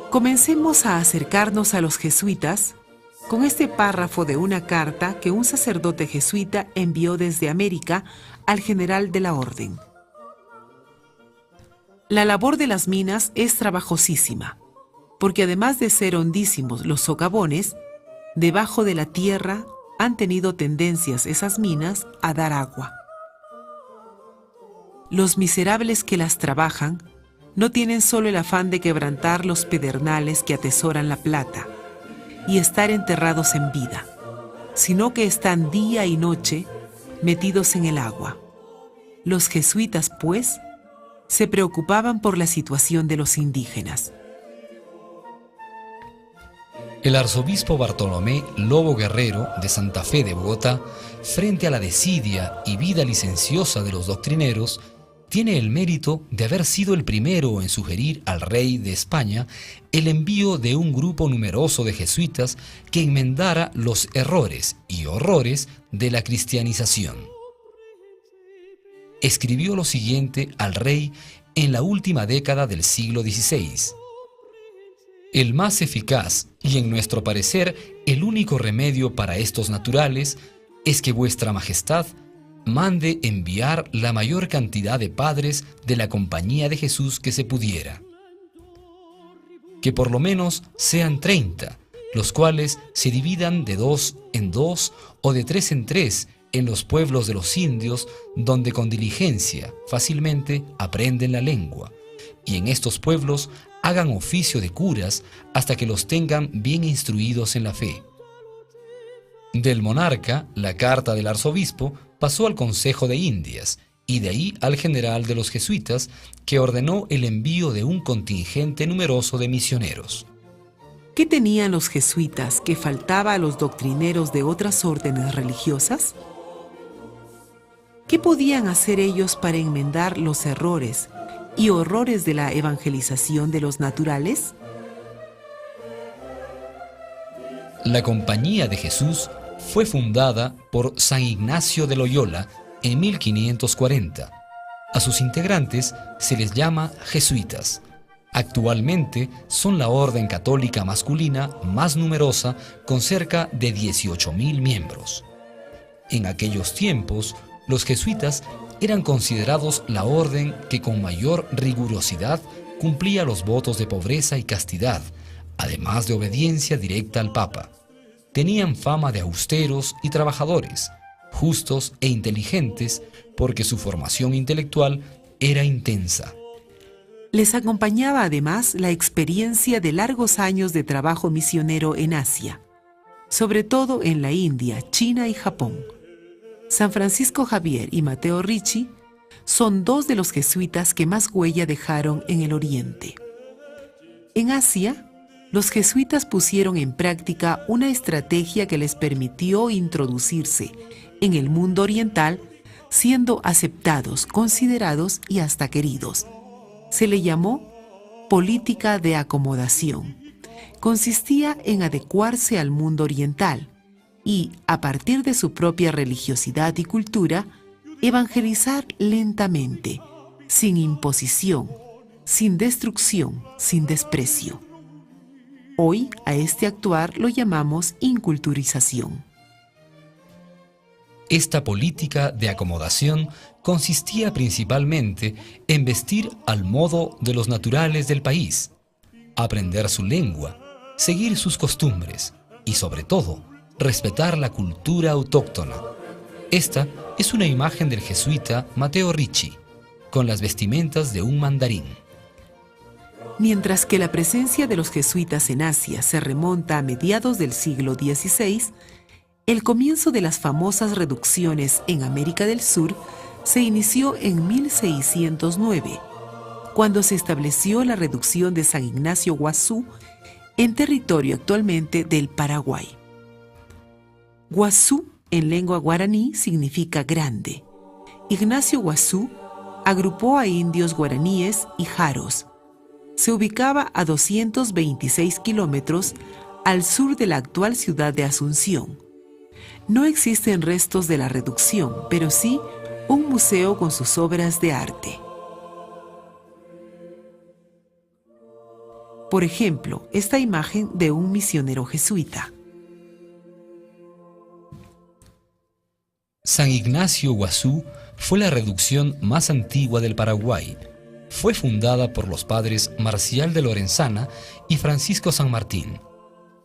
Comencemos a acercarnos a los jesuitas con este párrafo de una carta que un sacerdote jesuita envió desde América al general de la orden. La labor de las minas es trabajosísima, porque además de ser hondísimos los socavones, debajo de la tierra han tenido tendencias esas minas a dar agua. Los miserables que las trabajan no tienen solo el afán de quebrantar los pedernales que atesoran la plata y estar enterrados en vida, sino que están día y noche metidos en el agua. Los jesuitas, pues, se preocupaban por la situación de los indígenas. El arzobispo Bartolomé Lobo Guerrero, de Santa Fe de Bogotá, frente a la desidia y vida licenciosa de los doctrineros, tiene el mérito de haber sido el primero en sugerir al rey de España el envío de un grupo numeroso de jesuitas que enmendara los errores y horrores de la cristianización. Escribió lo siguiente al rey en la última década del siglo XVI. El más eficaz y, en nuestro parecer, el único remedio para estos naturales es que vuestra majestad mande enviar la mayor cantidad de padres de la Compañía de Jesús que se pudiera. Que por lo menos sean 30, los cuales se dividan de 2 en 2 o de 3 en 3 en los pueblos de los indios, donde con diligencia fácilmente aprenden la lengua, y en estos pueblos hagan oficio de curas hasta que los tengan bien instruidos en la fe. Del monarca, la carta del arzobispo pasó al Consejo de Indias y de ahí al general de los jesuitas, que ordenó el envío de un contingente numeroso de misioneros. ¿Qué tenían los jesuitas que faltaba a los doctrineros de otras órdenes religiosas? ¿Qué podían hacer ellos para enmendar los errores y horrores de la evangelización de los naturales? La Compañía de Jesús fue fundada por San Ignacio de Loyola en 1540. A sus integrantes se les llama jesuitas. Actualmente son la orden católica masculina más numerosa, con cerca de 18,000 miembros. En aquellos tiempos, los jesuitas eran considerados la orden que con mayor rigurosidad cumplía los votos de pobreza y castidad, además de obediencia directa al Papa. Tenían fama de austeros y trabajadores, justos e inteligentes, porque su formación intelectual era intensa. Les acompañaba además la experiencia de largos años de trabajo misionero en Asia, sobre todo en la India, China y Japón. San Francisco Javier y Mateo Ricci son dos de los jesuitas que más huella dejaron en el Oriente. En Asia, los jesuitas pusieron en práctica una estrategia que les permitió introducirse en el mundo oriental, siendo aceptados, considerados y hasta queridos. Se le llamó política de acomodación. Consistía en adecuarse al mundo oriental y, a partir de su propia religiosidad y cultura, evangelizar lentamente, sin imposición, sin destrucción, sin desprecio. Hoy a este actuar lo llamamos inculturización. Esta política de acomodación consistía principalmente en vestir al modo de los naturales del país, aprender su lengua, seguir sus costumbres y, sobre todo, respetar la cultura autóctona. Esta es una imagen del jesuita Mateo Ricci, con las vestimentas de un mandarín. Mientras que la presencia de los jesuitas en Asia se remonta a mediados del siglo XVI, el comienzo de las famosas reducciones en América del Sur se inició en 1609, cuando se estableció la reducción de San Ignacio Guazú en territorio actualmente del Paraguay. Guazú, en lengua guaraní, significa grande. Ignacio Guazú agrupó a indios guaraníes y jaros. Se ubicaba a 226 kilómetros al sur de la actual ciudad de Asunción. No existen restos de la reducción, pero sí un museo con sus obras de arte. Por ejemplo, esta imagen de un misionero jesuita. San Ignacio Guazú fue la reducción más antigua del Paraguay. Fue fundada por los padres Marcial de Lorenzana y Francisco San Martín.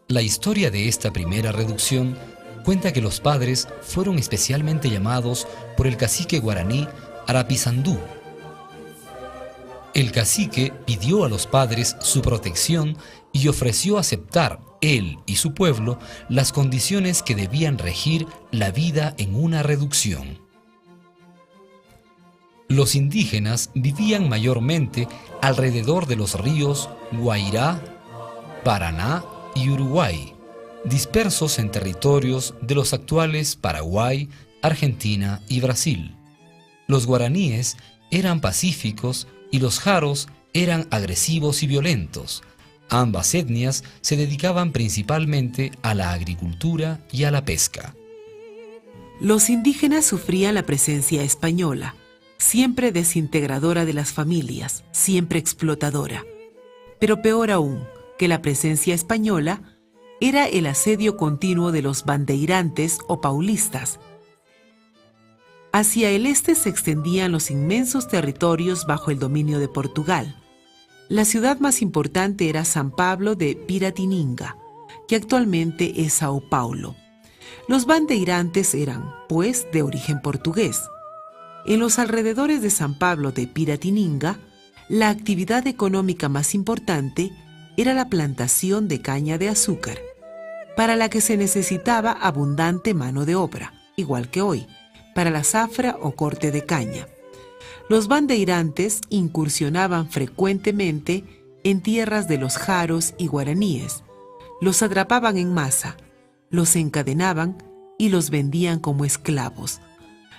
La historia de esta primera reducción cuenta que los padres fueron especialmente llamados por el cacique guaraní Arapizandú. El cacique pidió a los padres su protección y ofreció aceptar él y su pueblo las condiciones que debían regir la vida en una reducción. Los indígenas vivían mayormente alrededor de los ríos Guairá, Paraná y Uruguay, dispersos en territorios de los actuales Paraguay, Argentina y Brasil. Los guaraníes eran pacíficos y los jaros eran agresivos y violentos. Ambas etnias se dedicaban principalmente a la agricultura y a la pesca. Los indígenas sufrían la presencia española, siempre desintegradora de las familias, siempre explotadora. Pero peor aún que la presencia española era el asedio continuo de los bandeirantes o paulistas. Hacia el este se extendían los inmensos territorios bajo el dominio de Portugal. La ciudad más importante era San Pablo de Piratininga, que actualmente es Sao Paulo. Los bandeirantes eran, pues, de origen portugués. En los alrededores de San Pablo de Piratininga, la actividad económica más importante era la plantación de caña de azúcar, para la que se necesitaba abundante mano de obra, igual que hoy, para la zafra o corte de caña. Los bandeirantes incursionaban frecuentemente en tierras de los jaros y guaraníes, los atrapaban en masa, los encadenaban y los vendían como esclavos.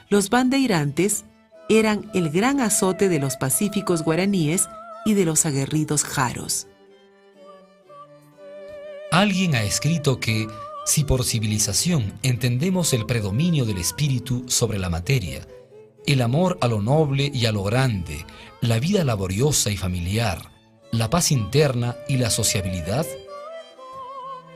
Los bandeirantes eran el gran azote de los pacíficos guaraníes y de los aguerridos jaros. Alguien ha escrito que, si por civilización entendemos el predominio del espíritu sobre la materia, el amor a lo noble y a lo grande, la vida laboriosa y familiar, la paz interna y la sociabilidad,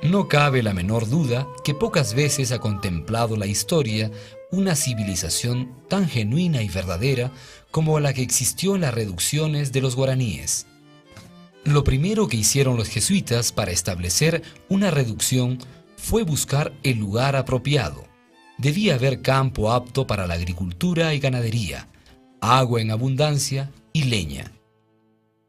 no cabe la menor duda que pocas veces ha contemplado la historia una civilización tan genuina y verdadera como la que existió en las reducciones de los guaraníes. Lo primero que hicieron los jesuitas para establecer una reducción fue buscar el lugar apropiado. Debía haber campo apto para la agricultura y ganadería, agua en abundancia y leña.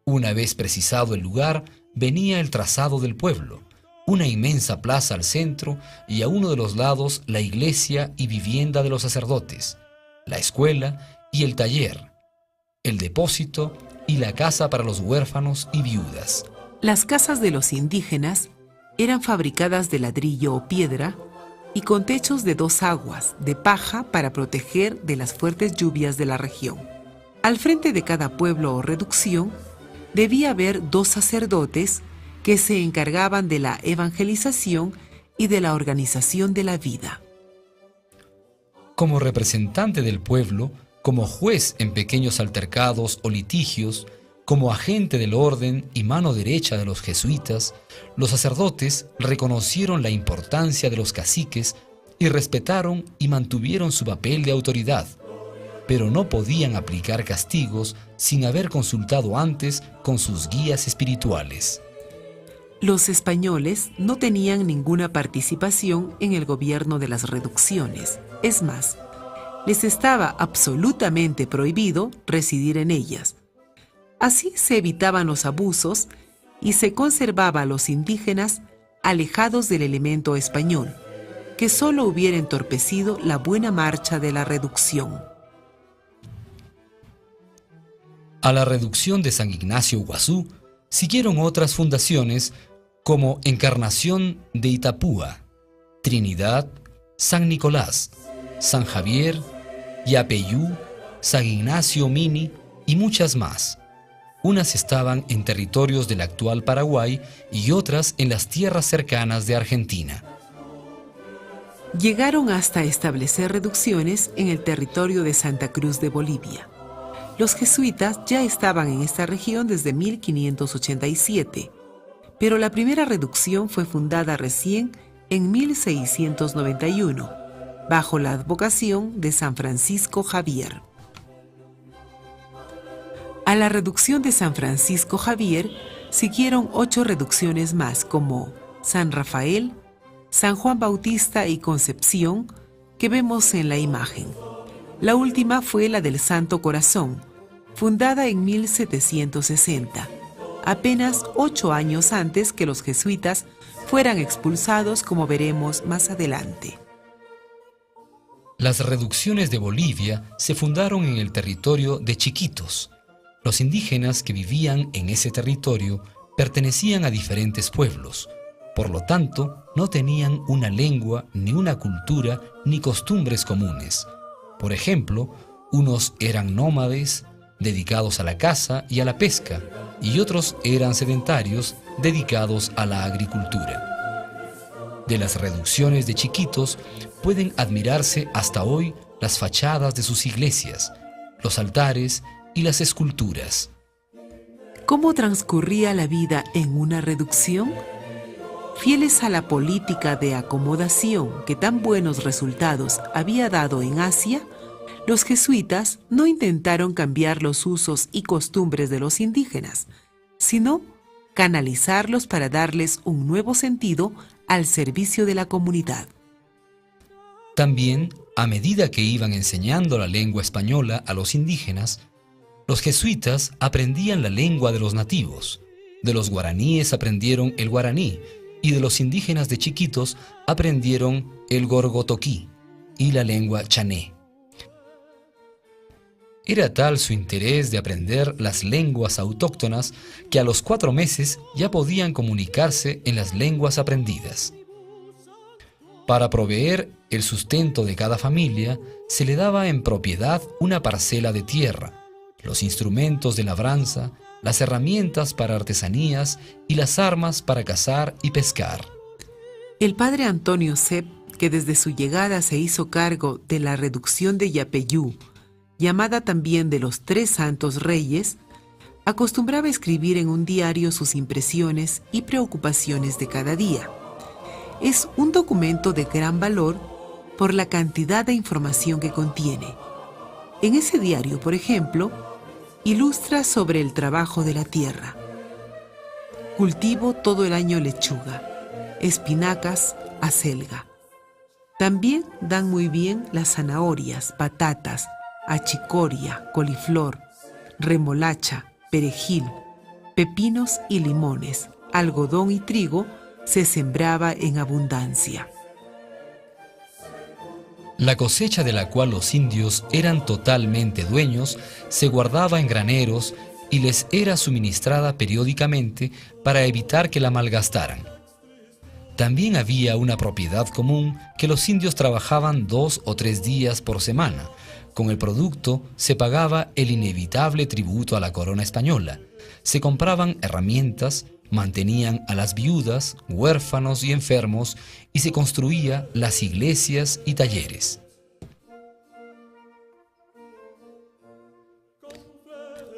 Una vez precisado el lugar, venía el trazado del pueblo, una inmensa plaza al centro y a uno de los lados la iglesia y vivienda de los sacerdotes, la escuela y el taller, el depósito y la casa para los huérfanos y viudas. Las casas de los indígenas eran fabricadas de ladrillo o piedra y con techos de 2 aguas, de paja para proteger de las fuertes lluvias de la región. Al frente de cada pueblo o reducción debía haber 2 sacerdotes que se encargaban de la evangelización y de la organización de la vida. Como representante del pueblo, como juez en pequeños altercados o litigios, como agente del orden y mano derecha de los jesuitas, los sacerdotes reconocieron la importancia de los caciques y respetaron y mantuvieron su papel de autoridad, pero no podían aplicar castigos sin haber consultado antes con sus guías espirituales. Los españoles no tenían ninguna participación en el gobierno de las reducciones. Es más, les estaba absolutamente prohibido residir en ellas. Así se evitaban los abusos y se conservaba a los indígenas alejados del elemento español, que solo hubiera entorpecido la buena marcha de la reducción. A la reducción de San Ignacio Guazú siguieron otras fundaciones como Encarnación de Itapúa, Trinidad, San Nicolás, San Javier, Yapeyú, San Ignacio Mini y muchas más. Unas estaban en territorios del actual Paraguay y otras en las tierras cercanas de Argentina. Llegaron hasta establecer reducciones en el territorio de Santa Cruz de Bolivia. Los jesuitas ya estaban en esta región desde 1587, pero la primera reducción fue fundada recién en 1691, bajo la advocación de San Francisco Javier. A la reducción de San Francisco Javier siguieron 8 reducciones más, como San Rafael, San Juan Bautista y Concepción, que vemos en la imagen. La última fue la del Santo Corazón, fundada en 1760, apenas 8 años antes que los jesuitas fueran expulsados, como veremos más adelante. Las reducciones de Bolivia se fundaron en el territorio de Chiquitos. Los indígenas que vivían en ese territorio pertenecían a diferentes pueblos. Por lo tanto, no tenían una lengua, ni una cultura, ni costumbres comunes. Por ejemplo, unos eran nómades, dedicados a la caza y a la pesca, y otros eran sedentarios, dedicados a la agricultura. De las reducciones de Chiquitos pueden admirarse hasta hoy las fachadas de sus iglesias, los altares y las esculturas. ¿Cómo transcurría la vida en una reducción? Fieles a la política de acomodación que tan buenos resultados había dado en Asia, los jesuitas no intentaron cambiar los usos y costumbres de los indígenas, sino canalizarlos para darles un nuevo sentido al servicio de la comunidad. También, a medida que iban enseñando la lengua española a los indígenas, los jesuitas aprendían la lengua de los nativos. De los guaraníes aprendieron el guaraní, y de los indígenas de Chiquitos aprendieron el gorgotoquí y la lengua chané. Era tal su interés de aprender las lenguas autóctonas que a los 4 meses ya podían comunicarse en las lenguas aprendidas. Para proveer el sustento de cada familia, se le daba en propiedad una parcela de tierra, los instrumentos de labranza, las herramientas para artesanías y las armas para cazar y pescar. El padre Antonio Sepp, que desde su llegada se hizo cargo de la reducción de Yapeyú, llamada también de los 3 Santos Reyes, acostumbraba escribir en un diario sus impresiones y preocupaciones de cada día. Es un documento de gran valor por la cantidad de información que contiene. En ese diario, por ejemplo, ilustra sobre el trabajo de la tierra. Cultivo todo el año lechuga, espinacas, acelga. También dan muy bien las zanahorias, patatas, achicoria, coliflor, remolacha, perejil, pepinos y limones, algodón y trigo se sembraba en abundancia. La cosecha de la cual los indios eran totalmente dueños se guardaba en graneros y les era suministrada periódicamente para evitar que la malgastaran. También había una propiedad común que los indios trabajaban 2 o 3 días por semana. Con el producto se pagaba el inevitable tributo a la corona española. Se compraban herramientas, mantenían a las viudas, huérfanos y enfermos y se construía las iglesias y talleres.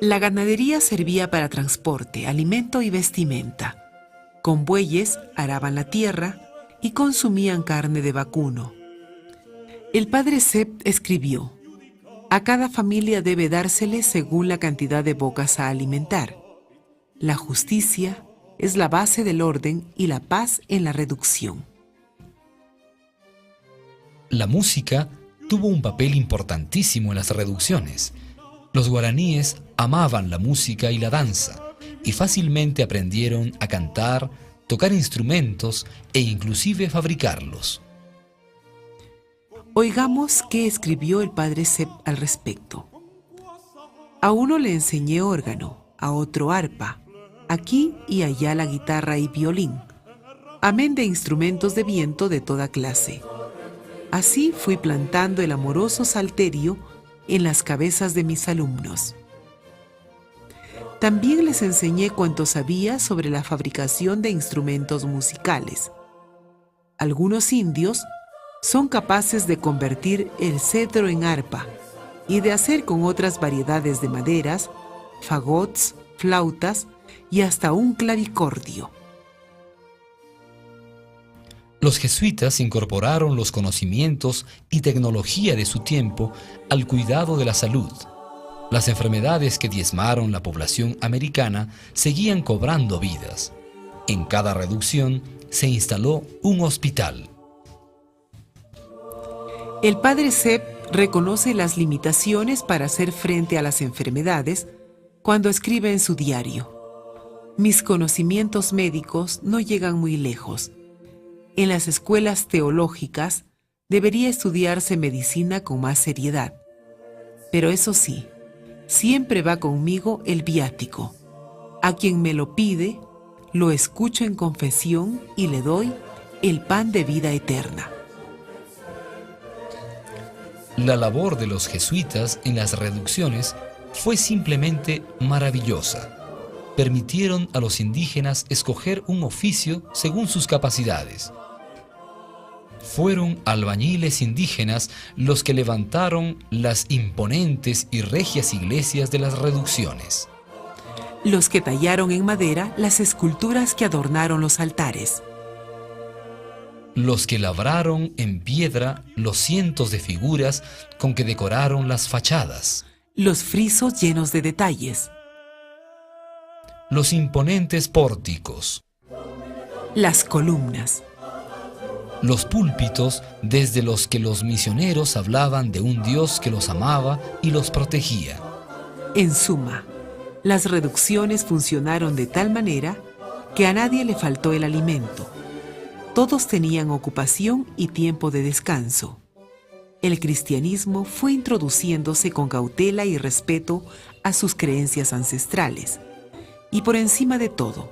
La ganadería servía para transporte, alimento y vestimenta. Con bueyes araban la tierra y consumían carne de vacuno. El padre Sepp escribió: a cada familia debe dársele según la cantidad de bocas a alimentar. La justicia es la base del orden y la paz en la reducción. La música tuvo un papel importantísimo en las reducciones. Los guaraníes amaban la música y la danza y fácilmente aprendieron a cantar, tocar instrumentos e inclusive fabricarlos. Oigamos qué escribió el padre Sepp al respecto. A uno le enseñé órgano, a otro arpa, aquí y allá la guitarra y violín, amén de instrumentos de viento de toda clase. Así fui plantando el amoroso salterio en las cabezas de mis alumnos. También les enseñé cuanto sabía sobre la fabricación de instrumentos musicales. Algunos indios son capaces de convertir el cedro en arpa y de hacer con otras variedades de maderas, fagots, flautas y hasta un clavicordio. Los jesuitas incorporaron los conocimientos y tecnología de su tiempo al cuidado de la salud. Las enfermedades que diezmaron la población americana seguían cobrando vidas. En cada reducción se instaló un hospital. El padre Sepp reconoce las limitaciones para hacer frente a las enfermedades cuando escribe en su diario: mis conocimientos médicos no llegan muy lejos. En las escuelas teológicas debería estudiarse medicina con más seriedad. Pero eso sí, siempre va conmigo el viático. A quien me lo pide, lo escucho en confesión y le doy el pan de vida eterna. La labor de los jesuitas en las reducciones fue simplemente maravillosa. Permitieron a los indígenas escoger un oficio según sus capacidades. Fueron albañiles indígenas los que levantaron las imponentes y regias iglesias de las reducciones. Los que tallaron en madera las esculturas que adornaron los altares. Los que labraron en piedra los cientos de figuras con que decoraron las fachadas. Los frisos llenos de detalles. Los imponentes pórticos. Las columnas. Los púlpitos desde los que los misioneros hablaban de un Dios que los amaba y los protegía. En suma, las reducciones funcionaron de tal manera que a nadie le faltó el alimento. Todos tenían ocupación y tiempo de descanso. El cristianismo fue introduciéndose con cautela y respeto a sus creencias ancestrales. Y por encima de todo,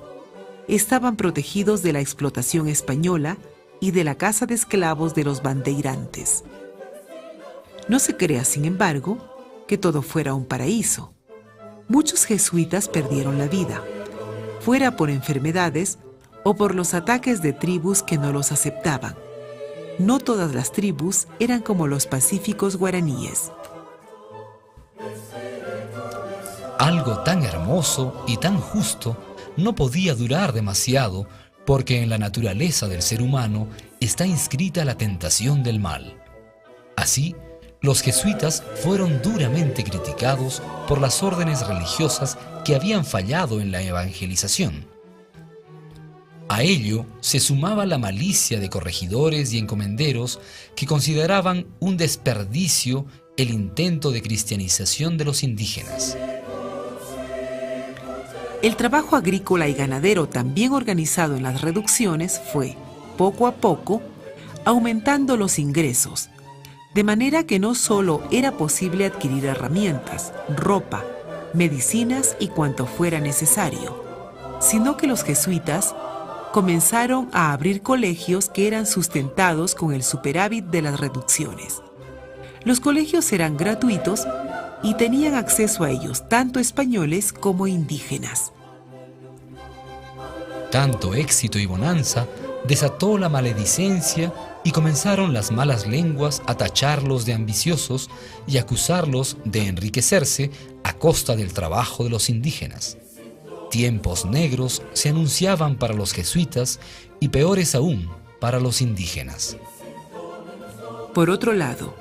estaban protegidos de la explotación española y de la caza de esclavos de los bandeirantes. No se crea, sin embargo, que todo fuera un paraíso. Muchos jesuitas perdieron la vida, fuera por enfermedades o por los ataques de tribus que no los aceptaban. No todas las tribus eran como los pacíficos guaraníes. Algo tan hermoso y tan justo no podía durar demasiado, porque en la naturaleza del ser humano está inscrita la tentación del mal. Así, los jesuitas fueron duramente criticados por las órdenes religiosas que habían fallado en la evangelización. A ello se sumaba la malicia de corregidores y encomenderos que consideraban un desperdicio el intento de cristianización de los indígenas. El trabajo agrícola y ganadero también organizado en las reducciones fue, poco a poco, aumentando los ingresos, de manera que no solo era posible adquirir herramientas, ropa, medicinas y cuanto fuera necesario, sino que los jesuitas comenzaron a abrir colegios que eran sustentados con el superávit de las reducciones. Los colegios eran gratuitos y tenían acceso a ellos tanto españoles como indígenas. Tanto éxito y bonanza desató la maledicencia y comenzaron las malas lenguas a tacharlos de ambiciosos y acusarlos de enriquecerse a costa del trabajo de los indígenas. Tiempos negros se anunciaban para los jesuitas y peores aún para los indígenas. Por otro lado,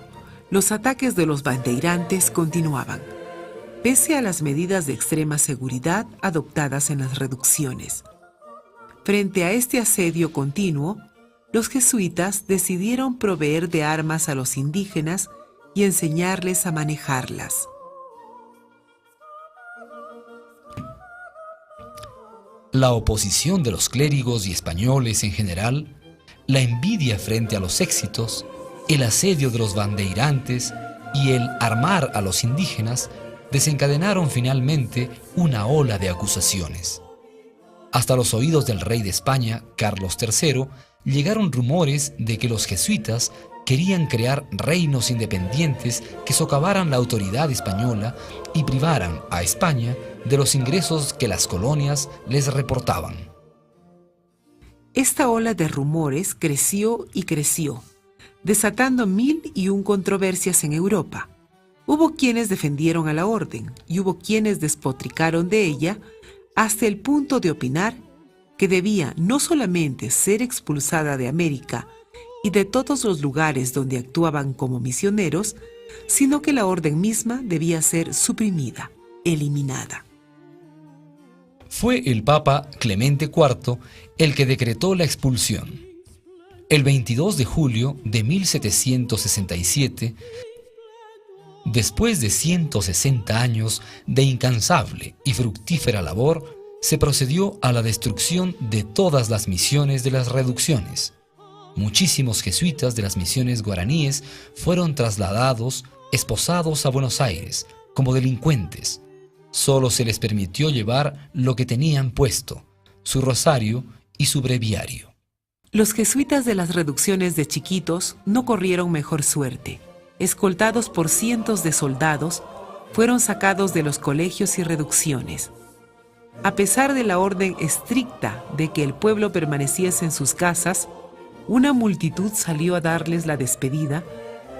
los ataques de los bandeirantes continuaban, pese a las medidas de extrema seguridad adoptadas en las reducciones. Frente a este asedio continuo, los jesuitas decidieron proveer de armas a los indígenas y enseñarles a manejarlas. La oposición de los clérigos y españoles en general, la envidia frente a los éxitos, el asedio de los bandeirantes y el armar a los indígenas desencadenaron finalmente una ola de acusaciones. Hasta los oídos del rey de España, Carlos III, llegaron rumores de que los jesuitas querían crear reinos independientes que socavaran la autoridad española y privaran a España de los ingresos que las colonias les reportaban. Esta ola de rumores creció y creció, desatando 1001 controversias en Europa. Hubo quienes defendieron a la orden y hubo quienes despotricaron de ella hasta el punto de opinar que debía no solamente ser expulsada de América y de todos los lugares donde actuaban como misioneros, sino que la orden misma debía ser suprimida, eliminada. Fue el Papa Clemente IV el que decretó la expulsión. El 22 de julio de 1767, después de 160 años de incansable y fructífera labor, se procedió a la destrucción de todas las misiones de las reducciones. Muchísimos jesuitas de las misiones guaraníes fueron trasladados, esposados a Buenos Aires, como delincuentes. Solo se les permitió llevar lo que tenían puesto, su rosario y su breviario. Los jesuitas de las reducciones de Chiquitos no corrieron mejor suerte. Escoltados por cientos de soldados, fueron sacados de los colegios y reducciones. A pesar de la orden estricta de que el pueblo permaneciese en sus casas, una multitud salió a darles la despedida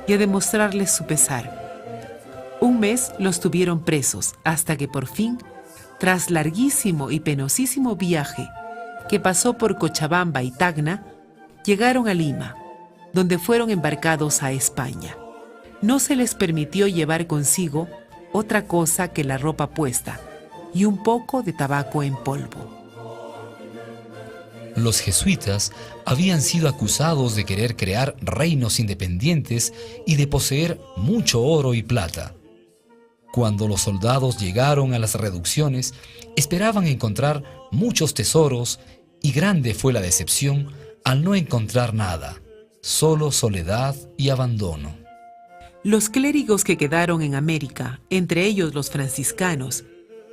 y a demostrarles su pesar. Un mes los tuvieron presos hasta que por fin, tras larguísimo y penosísimo viaje que pasó por Cochabamba y Tacna, llegaron a Lima, donde fueron embarcados a España. No se les permitió llevar consigo otra cosa que la ropa puesta y un poco de tabaco en polvo. Los jesuitas habían sido acusados de querer crear reinos independientes y de poseer mucho oro y plata. Cuando los soldados llegaron a las reducciones, esperaban encontrar muchos tesoros y grande fue la decepción al no encontrar nada, solo soledad y abandono. Los clérigos que quedaron en América, entre ellos los franciscanos,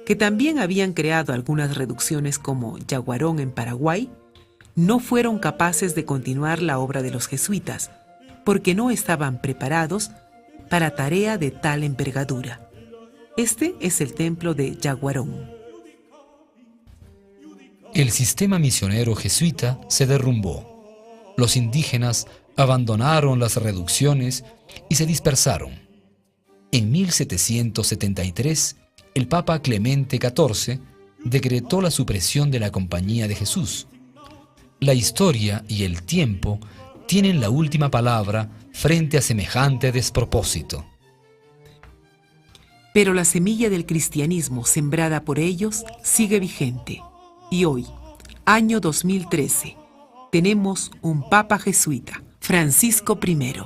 que también habían creado algunas reducciones como Yaguarón en Paraguay, no fueron capaces de continuar la obra de los jesuitas, porque no estaban preparados para tarea de tal envergadura. Este es el templo de Yaguarón. El sistema misionero jesuita se derrumbó. Los indígenas abandonaron las reducciones y se dispersaron. En 1773, el Papa Clemente XIV decretó la supresión de la Compañía de Jesús. La historia y el tiempo tienen la última palabra frente a semejante despropósito. Pero la semilla del cristianismo sembrada por ellos sigue vigente. Y hoy, año 2013, tenemos un Papa jesuita, Francisco I.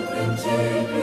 Principio